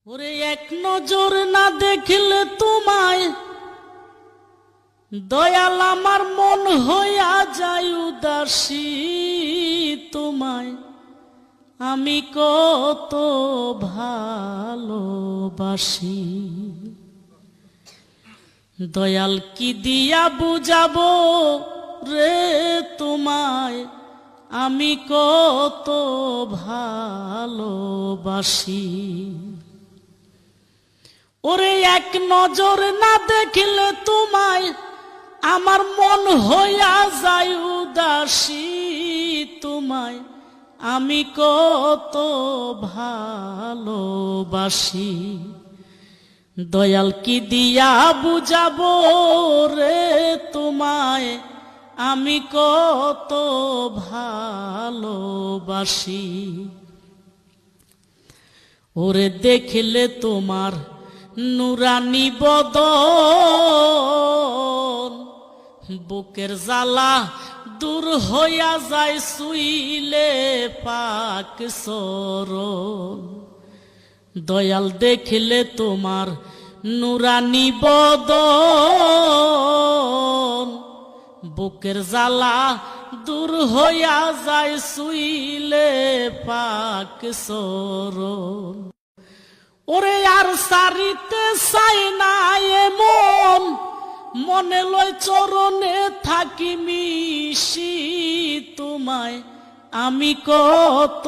ওরে এক নজর না দেখলে তোমায় দয়াল আমার মন হইয়া যায় উদাসী। তোমায় আমি কত ভালোবাসি, দয়াল কি দিয়া বুঝাবো রে তোমায় আমি কত ভালোবাসি। ওরে এক নজর না দেখলে তোমায় আমার মন হইয়া যায় উদাসী। তোমায় আমি কত ভালোবাসি, দয়াল কি দিয়া বুঝাবো রে তোমায় আমি কত ভালোবাসি। ওরে দেখলে তোমার নুরানি বদন বুকের জ্বালা দূর হইয়া যায় শুইলে পাক সরণ। দয়াল দেখলে তোমার নুরানি বদন বুকের জ্বালা দূর হইয়া যায় শুইলে পাক সরণ। ওরে আর সারিতে চাই না এমন মনে লয় চরণে থাকি মিশি। তোমায় আমি কত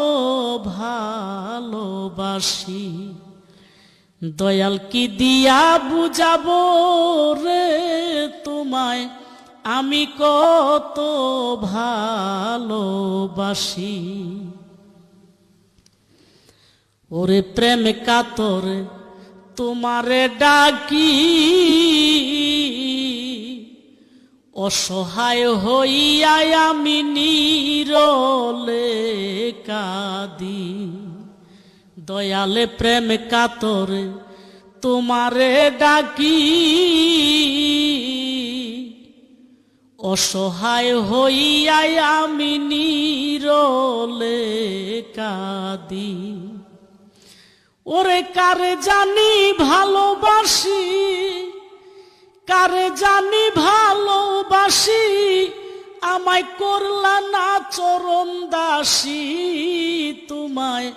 ভালোবাসি, দয়াল কি দিয়া বুঝাবো রে তোমায় আমি কত ভালোবাসি। ওরে প্রেম কাতর তোমারে ডাকি অসহায় হইয়া আমি নীরলে কাঁদি। দয়ালে প্রেম কাতর তোমারে ডাকি অসহায় হইয়া আমি নীরলে কাঁদি। ওরে কারে জানি ভালোবাসি, কারে জানি ভালোবাসি আমায় করলা না চরণ দাসী। তোমায়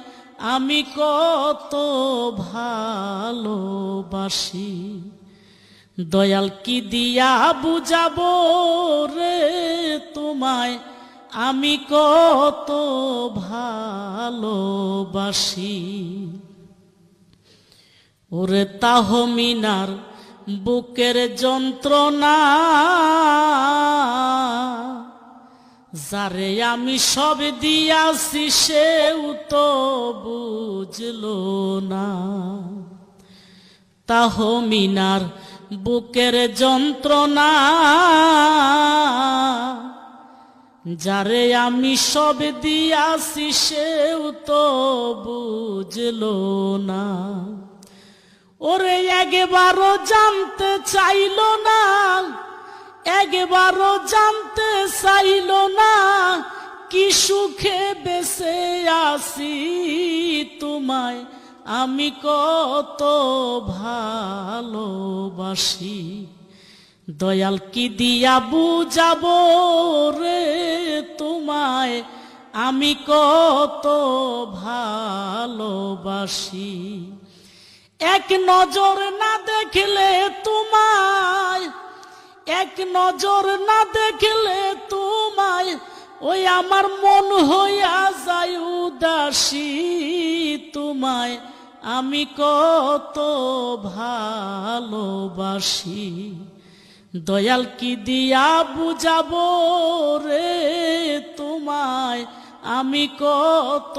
আমি কত ভালোবাসি, দয়াল কি দিয়া বুঝাবো রে তোমায় আমি কত ভালোবাসি। ওরে তাহমিনার বুকের যন্ত্রণা যারে আমি সব দিয়াছি সেও তো বুঝলো না। তাহমিনার বুকের যন্ত্রণা যারে আমি সব দিয়াছি সেও তো বুঝলো না। ওরে একবারও জানতে চাইল না, একবারও জানতে চাইল না কি সুখে বেঁচে আছি। তোমায় আমি কত ভালোবাসি, দয়াল কি দিয়া বুঝাবো রে তোমায় আমি কত ভালোবাসি। এক নজর না দেখলে তোমায়, এক নজর না দেখলে তোমায় ওই আমার মন হইয়া যায় উদাসী। তোমায় আমি কত ভালোবাসি, দয়াল কি দিয়া বুঝাবো রে তোমায় আমি কত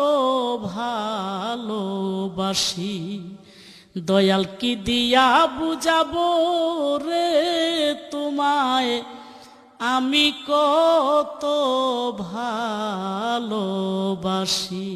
ভালোবাসি। দয়াল কি দিয়া বুঝাবো রে তোমায় আমি কত ভালোবাসি।